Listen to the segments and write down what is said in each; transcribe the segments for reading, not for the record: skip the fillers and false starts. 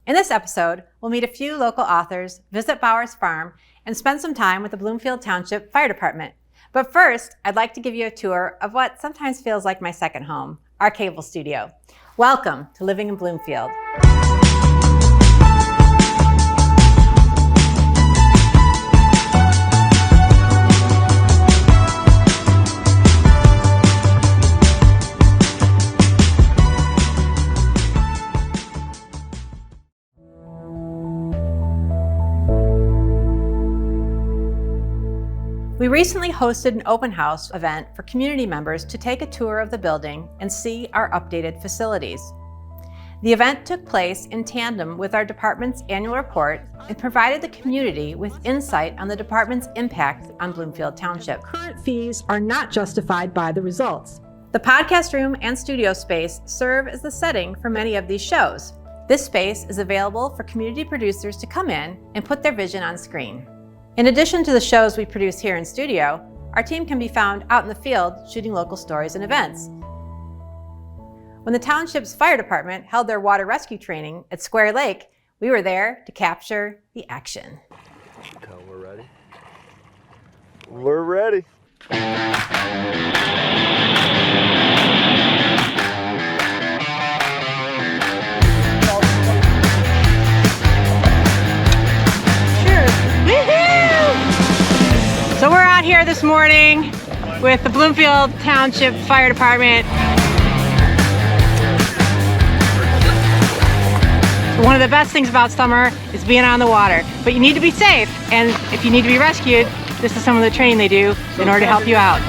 In this episode, we'll meet a few local authors, visit Bowers Farm, and spend some time with the Bloomfield Township Fire Department. But first, I'd like to give you a tour of what sometimes feels like my second home, our cable studio. Welcome to Living in Bloomfield. We recently hosted an open house event for community members to take a tour of the building and see our updated facilities. The event took place in tandem with our department's annual report and provided the community with insight on the department's impact on Bloomfield Township. Current fees are not justified by the results. The podcast room and studio space serve as the setting for many of these shows. This space is available for community producers to come in and put their vision on screen. In addition to the shows we produce here in studio, our team can be found out in the field shooting local stories and events. When the township's fire department held their water rescue training at Square Lake, we were there to capture the action. We're ready. We're ready. So we're out here this morning with the Bloomfield Township Fire Department. One of the best things about summer is being on the water, but you need to be safe, and if you need to be rescued, this is some of the training they do in order to help you out.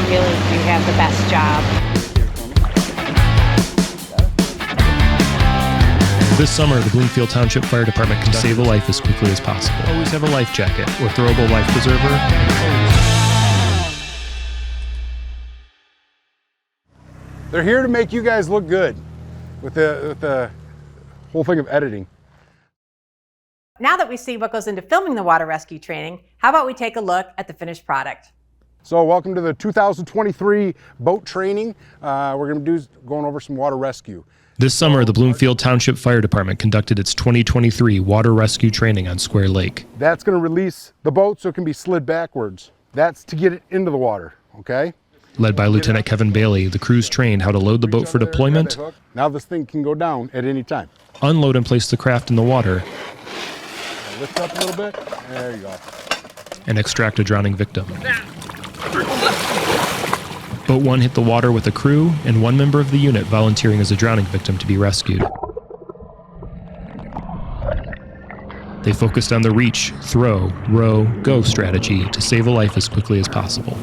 Really do have the best job. This summer, the Bloomfield Township Fire Department can save a life as quickly as possible. Always have a life jacket or throwable life preserver. They're here to make you guys look good with the whole thing of editing. Now that we see what goes into filming the water rescue training, how about we take a look at the finished product? So welcome to the 2023 boat training. We're going to be going over some water rescue. This summer, the Bloomfield Township Fire Department conducted its 2023 water rescue training on Square Lake. That's going to release the boat so it can be slid backwards. That's to get it into the water, okay? Led by Lieutenant Kevin Bailey, the crews trained how to load the boat for deployment, now this thing can go down at any time. unload and place the craft in the water, Lift up a little bit. There you go. and extract a drowning victim. Boat 1 hit the water with a crew and one member of the unit volunteering as a drowning victim to be rescued. They focused on the reach, throw, row, go strategy to save a life as quickly as possible.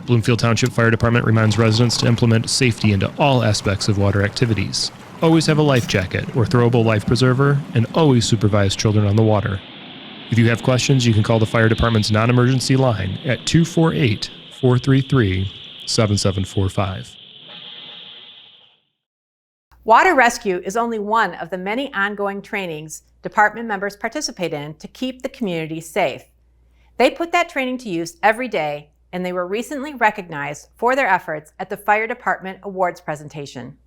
Bloomfield Township Fire Department reminds residents to implement safety into all aspects of water activities. Always have a life jacket or throwable life preserver, and always supervise children on the water. If you have questions, you can call the fire department's non-emergency line at 248-433-7745. Water rescue is only one of the many ongoing trainings department members participate in to keep the community safe. They put that training to use every day, and they were recently recognized for their efforts at the Fire Department Awards presentation.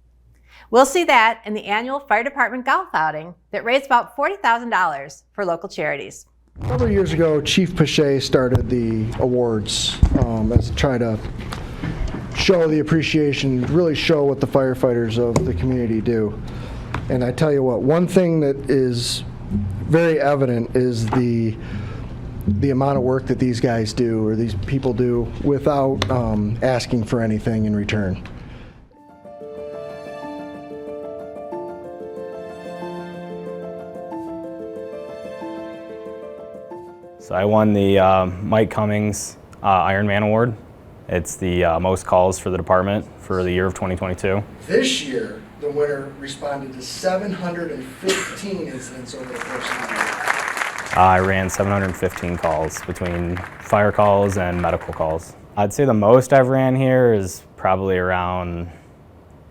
We'll see that in the annual Fire Department golf outing that raised about $40,000 for local charities. Several years ago, Chief Pache started the awards as to try to show the appreciation, really show what the firefighters of the community do. And I tell you what, one thing that is very evident is the amount of work that these guys do, or these people do, without asking for anything in return. So I won the Mike Cummings Iron Man Award. It's the most calls for the department for the year of 2022. This year, the winner responded to 715 incidents over the course of the year. I ran 715 calls between fire calls and medical calls. I'd say the most I've ran here is probably around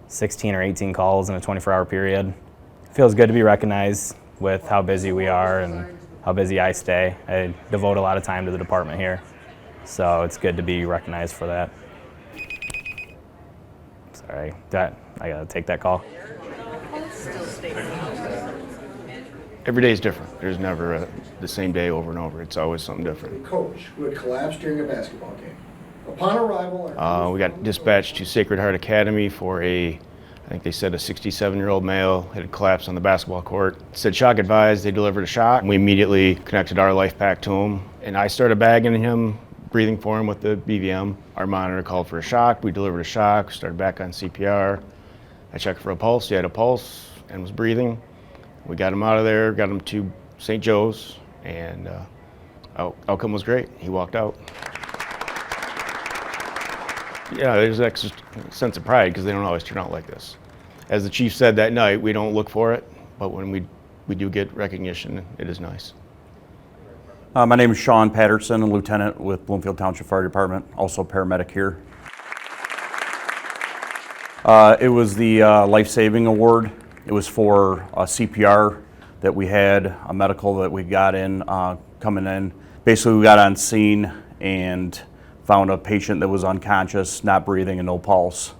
16 or 18 calls in a 24-hour period. It feels good to be recognized with how busy we are and how busy I stay. I devote a lot of time to the department here, so it's good to be recognized for that. Sorry, I gotta take that call. Every day is different. There's never the same day over and over. It's always something different. A coach who had collapsed during a basketball game. Upon arrival, We got dispatched to Sacred Heart Academy for I think they said a 67-year-old male had collapsed on the basketball court. It said shock advised. They delivered a shock. We immediately connected our life pack to him, and I started bagging him, breathing for him with the BVM. Our monitor called for a shock. We delivered a shock. Started back on CPR. I checked for a pulse. He had a pulse and was breathing. We got him out of there, got him to St. Joe's, and outcome was great. He walked out. Yeah, there's an extra sense of pride because they don't always turn out like this. As the chief said that night, we don't look for it, but when we do get recognition, it is nice. My name is Sean Patterson, a lieutenant with Bloomfield Township Fire Department, also paramedic here. It was the life-saving award. It was for a CPR that we had, a medical that we got in, coming in. Basically, we got on scene and found a patient that was unconscious, not breathing, and no pulse.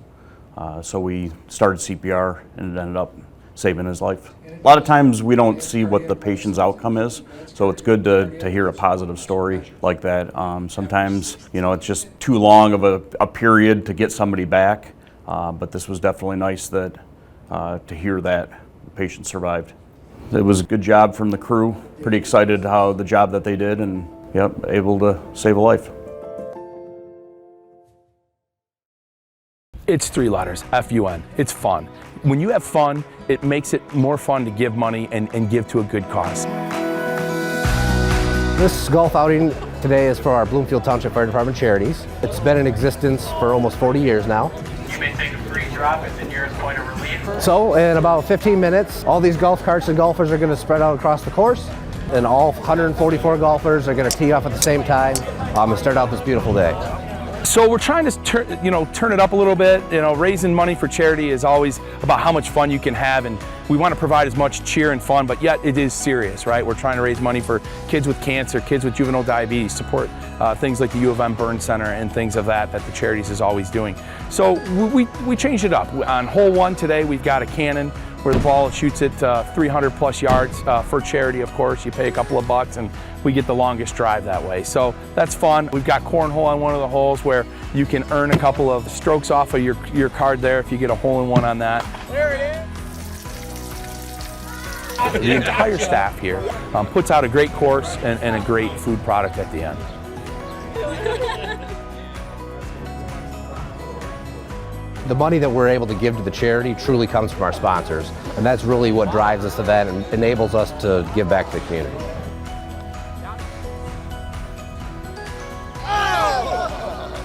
So we started CPR, and it ended up saving his life. A lot of times we don't see what the patient's outcome is, so it's good to hear a positive story like that. Sometimes, it's just too long of a period to get somebody back, but this was definitely nice that to hear that the patient survived. It was a good job from the crew. Pretty excited how the job that they did, and able to save a life. It's 3 letters, F-U-N. It's fun. When you have fun, it makes it more fun to give money and give to a good cause. This golf outing today is for our Bloomfield Township Fire Department charities. It's been in existence for almost 40 years now. You may take a free drop at the nearest point of relief. So in about 15 minutes, all these golf carts and golfers are going to spread out across the course, and all 144 golfers are going to tee off at the same time and start out this beautiful day. So we're trying to turn it up a little bit. Raising money for charity is always about how much fun you can have, and we want to provide as much cheer and fun, but yet it is serious, right? We're trying to raise money for kids with cancer, kids with juvenile diabetes, support things like the U of M Burn Center and things of that the charities is always doing. So we changed it up. On hole 1 today, we've got a cannon where the ball shoots it 300 plus yards for charity, of course. You pay a couple of bucks and we get the longest drive that way. So that's fun. We've got cornhole on one of the holes where you can earn a couple of strokes off of your card there if you get a hole-in-one on that. There it is. The entire staff here puts out a great course and a great food product at the end. The money that we're able to give to the charity truly comes from our sponsors, and that's really what drives this event and enables us to give back to the community.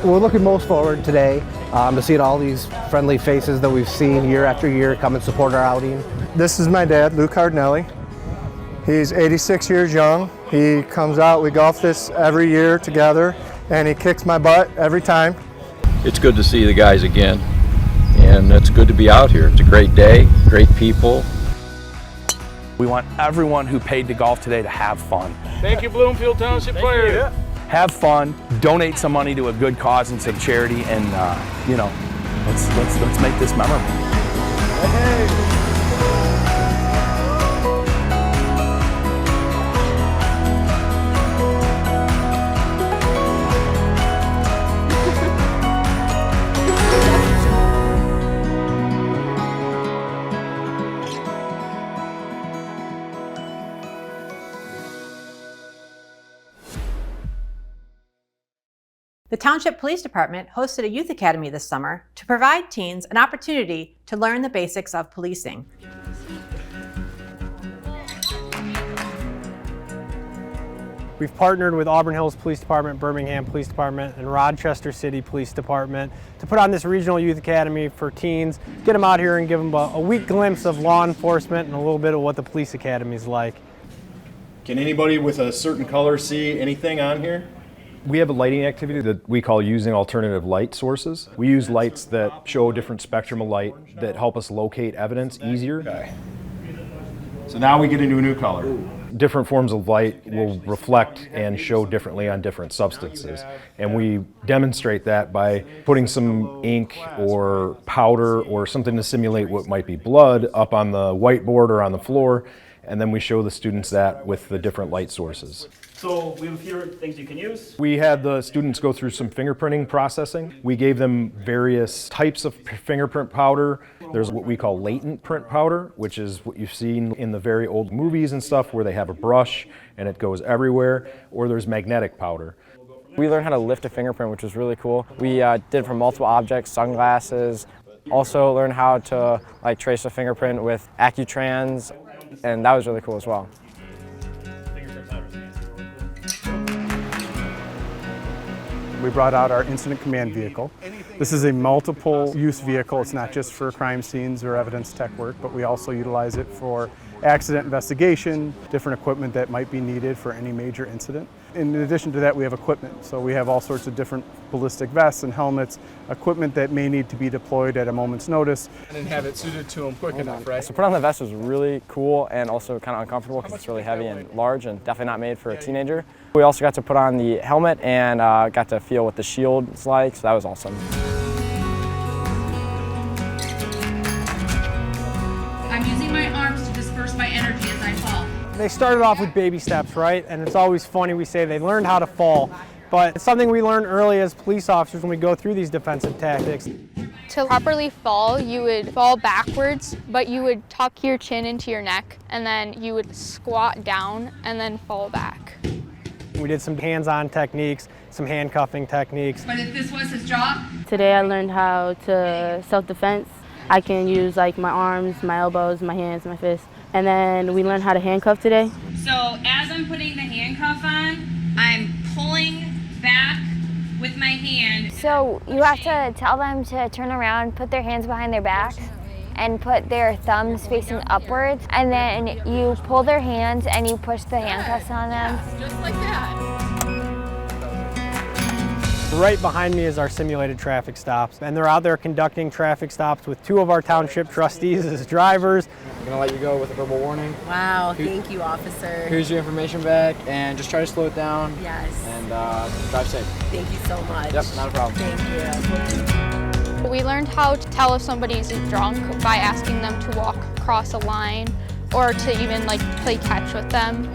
We're looking most forward today to seeing all these friendly faces that we've seen year after year come and support our outing. This is my dad, Lou Cardinelli. He's 86 years young. He comes out, we golf this every year together, and he kicks my butt every time. It's good to see the guys again, and it's good to be out here. It's a great day, great people. We want everyone who paid to golf today to have fun. Thank you, Bloomfield Township Fire. Have fun, donate some money to a good cause and some charity, and let's make this memorable. The Township Police Department hosted a youth academy this summer to provide teens an opportunity to learn the basics of policing. We've partnered with Auburn Hills Police Department, Birmingham Police Department, and Rochester City Police Department to put on this regional youth academy for teens, get them out here and give them a week glimpse of law enforcement and a little bit of what the police academy is like. Can anybody with a certain color see anything on here? We have a lighting activity that we call using alternative light sources. We use lights that show a different spectrum of light that help us locate evidence easier. Okay. So now we get into a new color. Different forms of light will reflect and show differently on different substances. And we demonstrate that by putting some ink or powder or something to simulate what might be blood up on the whiteboard or on the floor. And then we show the students that with the different light sources. So we have here things you can use. We had the students go through some fingerprinting processing. We gave them various types of fingerprint powder. There's what we call latent print powder, which is what you've seen in the very old movies and stuff where they have a brush and it goes everywhere, or there's magnetic powder. We learned how to lift a fingerprint, which was really cool. We did it from multiple objects, sunglasses. Also learned how to trace a fingerprint with Accutrans, and that was really cool as well. We brought out our incident command vehicle. This is a multiple use vehicle. It's not just for crime scenes or evidence tech work, but we also utilize it for accident investigation, different equipment that might be needed for any major incident. In addition to that, we have equipment. So we have all sorts of different ballistic vests and helmets, equipment that may need to be deployed at a moment's notice. And have it suited to them quick enough, right? So put on the vest was really cool and also kind of uncomfortable because it's really heavy and large and definitely not made for a teenager. We also got to put on the helmet and got to feel what the shield is like, so that was awesome. I'm using my arms to disperse my energy as I fall. They started off with baby steps, right? And it's always funny, we say they learned how to fall. But it's something we learn early as police officers when we go through these defensive tactics. To properly fall, you would fall backwards, but you would tuck your chin into your neck, and then you would squat down and then fall back. We did some hands-on techniques, some handcuffing techniques. But if this was his job? Today I learned how to self-defense. I can use my arms, my elbows, my hands, my fists. And then we learned how to handcuff today. So as I'm putting the handcuff on, I'm pulling back with my hand. So you have to tell them to turn around, put their hands behind their backs, and put their thumbs facing upwards. And then you pull their hands and you push the handcuffs on them. Just like that. Right behind me is our simulated traffic stops, and they're out there conducting traffic stops with two of our township trustees as drivers. I'm gonna let you go with a verbal warning. Wow, thank you, officer. Here's your information back, and just try to slow it down. Yes. And drive safe. Thank you so much. Yep, not a problem. Thank you. We learned how to tell if somebody's drunk by asking them to walk across a line or to even play catch with them.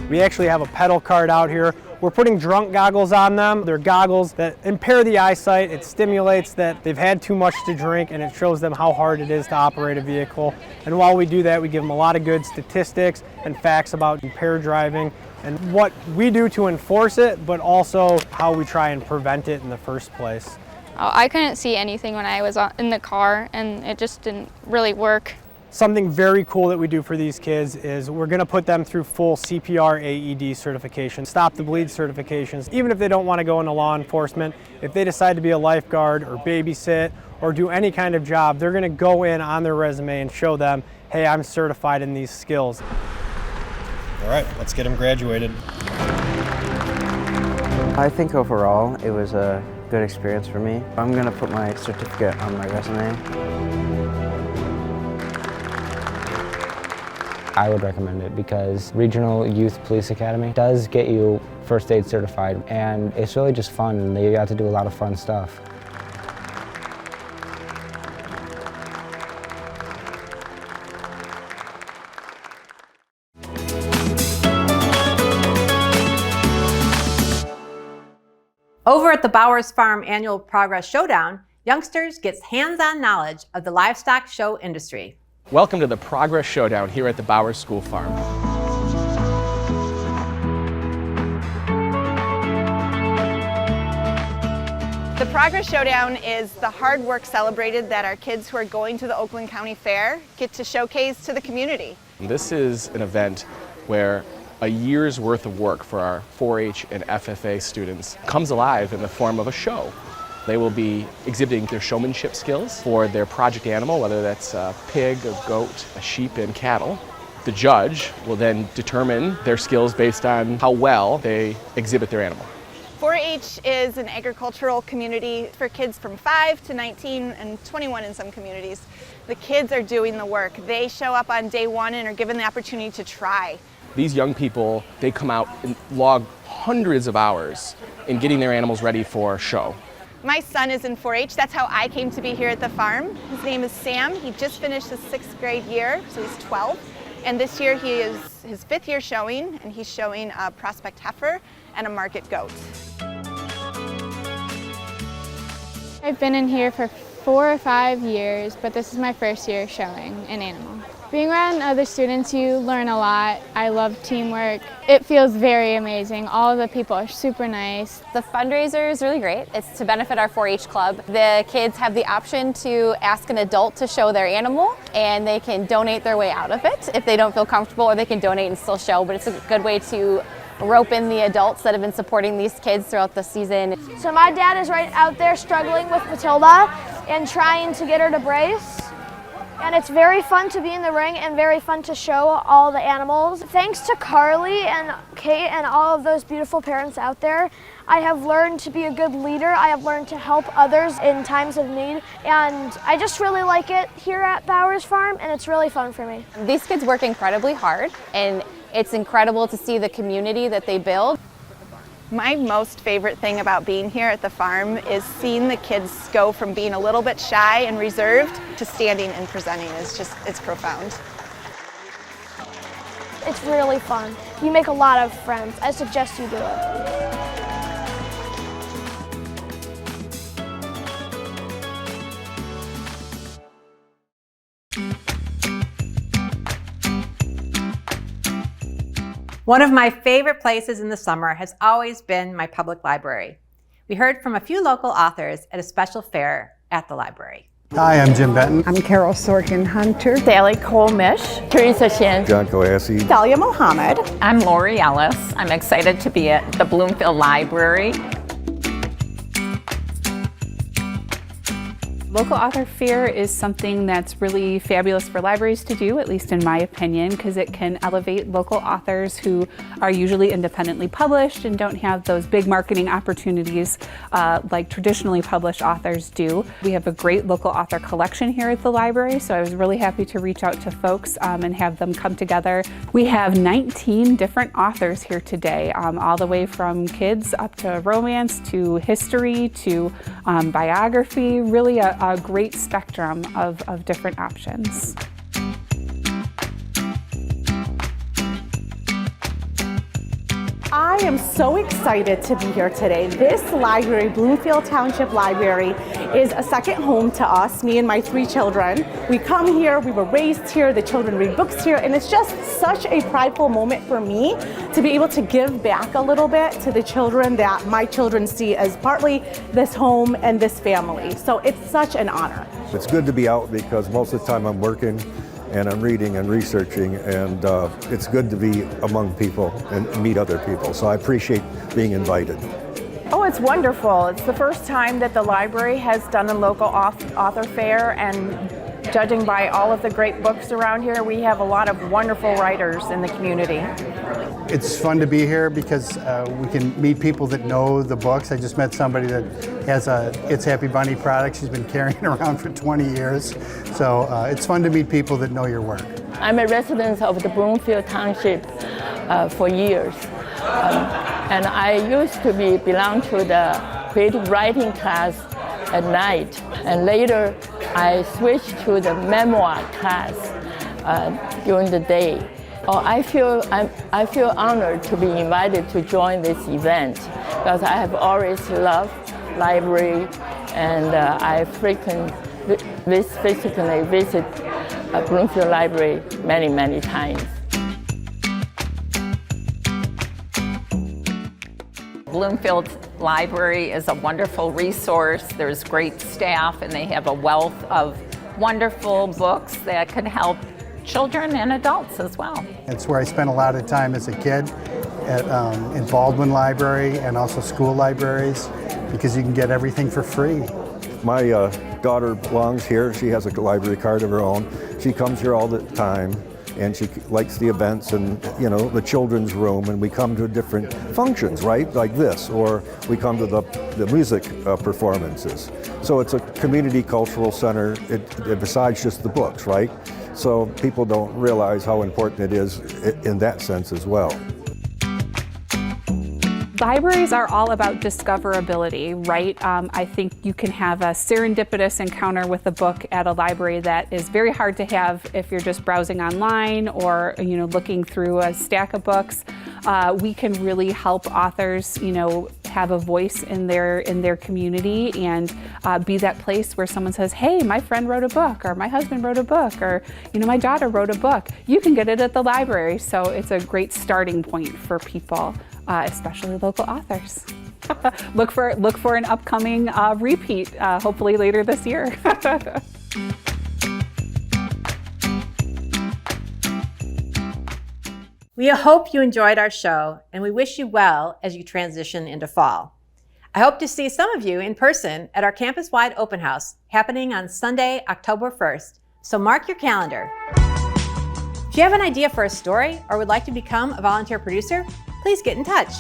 We actually have a pedal card out here. We're putting drunk goggles on them. They're goggles that impair the eyesight. It stimulates that they've had too much to drink, and it shows them how hard it is to operate a vehicle. And while we do that, we give them a lot of good statistics and facts about impaired driving and what we do to enforce it, but also how we try and prevent it in the first place. I couldn't see anything when I was in the car, and it just didn't really work. Something very cool that we do for these kids is we're going to put them through full CPR AED certification, stop the bleed certifications. Even if they don't want to go into law enforcement, if they decide to be a lifeguard or babysit or do any kind of job, they're going to go in on their resume and show them, hey, I'm certified in these skills. All right, let's get them graduated. I think overall it was a good experience for me. I'm going to put my certificate on my resume. I would recommend it because Regional Youth Police Academy does get you first aid certified, and it's really just fun, and you got to do a lot of fun stuff. Over at the Bowers Farm Annual Progress Showdown, youngsters get hands-on knowledge of the livestock show industry. Welcome to the Progress Showdown here at the Bowers School Farm. The Progress Showdown is the hard work celebrated that our kids who are going to the Oakland County Fair get to showcase to the community. This is an event where A year's worth of work for our 4-H and FFA students comes alive in the form of a show. They will be exhibiting their showmanship skills for their project animal, whether that's a pig, a goat, a sheep, and cattle. The judge will then determine their skills based on how well they exhibit their animal. 4-H is an agricultural community for kids from 5 to 19 and 21 in some communities. The kids are doing the work. They show up on day one and are given the opportunity to try. These young people, they come out and log hundreds of hours in getting their animals ready for show. My son is in 4-H. That's how I came to be here at the farm. His name is Sam. He just finished his 6th grade year, so he's 12. And this year he is his 5th year showing, and he's showing a prospect heifer and a market goat. I've been in here for 4 or 5 years, but this is my first year showing an animal. Being around other students, you learn a lot. I love teamwork. It feels very amazing. All of the people are super nice. The fundraiser is really great. It's to benefit our 4-H club. The kids have the option to ask an adult to show their animal, and they can donate their way out of it if they don't feel comfortable, or they can donate and still show, but it's a good way to rope in the adults that have been supporting these kids throughout the season. So my dad is right out there struggling with Matilda and trying to get her to brace. And it's very fun to be in the ring and very fun to show all the animals. Thanks to Carly and Kate and all of those beautiful parents out there, I have learned to be a good leader. I have learned to help others in times of need. And I just really like it here at Bowers Farm, and it's really fun for me. These kids work incredibly hard, and it's incredible to see the community that they build. My most favorite thing about being here at the farm is seeing the kids go from being a little bit shy and reserved to standing and presenting. It's profound. It's really fun. You make a lot of friends. I suggest you do it. One of my favorite places in the summer has always been my public library. We heard from a few local authors at a special fair at the library. Hi, I'm Jim Benton. I'm Carol Sorkin-Hunter. Sally Cole-Mish. Teresa Shin. John Coassie. Dahlia Mohammed. I'm Lori Ellis. I'm excited to be at the Bloomfield Library. Local Author Fair is something that's really fabulous for libraries to do, at least in my opinion, because it can elevate local authors who are usually independently published and don't have those big marketing opportunities like traditionally published authors do. We have a great local author collection here at the library, so I was really happy to reach out to folks and have them come together. We have 19 different authors here today, all the way from kids up to romance to history to biography, really a great spectrum of different options. I am so excited to be here today. This library, Bloomfield Township Library, is a second home to us, me and my 3 children. We come here, we were raised here, the children read books here, and it's just such a prideful moment for me to be able to give back a little bit to the children that my children see as partly this home and this family. So it's such an honor. It's good to be out because most of the time I'm working and I'm reading and researching, and it's good to be among people and meet other people. So I appreciate being invited. Oh, it's wonderful. It's the first time that the library has done a local author fair, and judging by all of the great books around here, we have a lot of wonderful writers in the community. It's fun to be here because we can meet people that know the books. I just met somebody that has a It's Happy Bunny product she's been carrying around for 20 years. So it's fun to meet people that know your work. I'm a resident of the Bloomfield Township for years. And I used to belong to the creative writing class at night. And later I switched to the memoir class during the day. I feel honored to be invited to join this event because I have always loved library, and I frequently visit Bloomfield Library many times. Bloomfield Library is a wonderful resource. There's great staff, and they have a wealth of wonderful books that can help children and adults as well. It's where I spent a lot of time as a kid in Baldwin Library and also school libraries, because you can get everything for free. My daughter belongs here. She has a library card of her own. She comes here all the time, and she likes the events and, you know, the children's room, and we come to different functions, right, like this, or we come to the music performances. So it's a community cultural center besides just the books, right? So people don't realize how important it is in that sense as well. Libraries are all about discoverability, right? I think you can have a serendipitous encounter with a book at a library that is very hard to have if you're just browsing online or, you know, looking through a stack of books. We can really help authors, you know, have a voice in their community and be that place where someone says, hey, my friend wrote a book, or my husband wrote a book, or, you know, my daughter wrote a book. You can get it at the library. So it's a great starting point for people, especially local authors. Look for an upcoming repeat, hopefully later this year. We hope you enjoyed our show, and we wish you well as you transition into fall. I hope to see some of you in person at our campus-wide open house happening on Sunday, October 1st, so mark your calendar. If you have an idea for a story or would like to become a volunteer producer, please get in touch.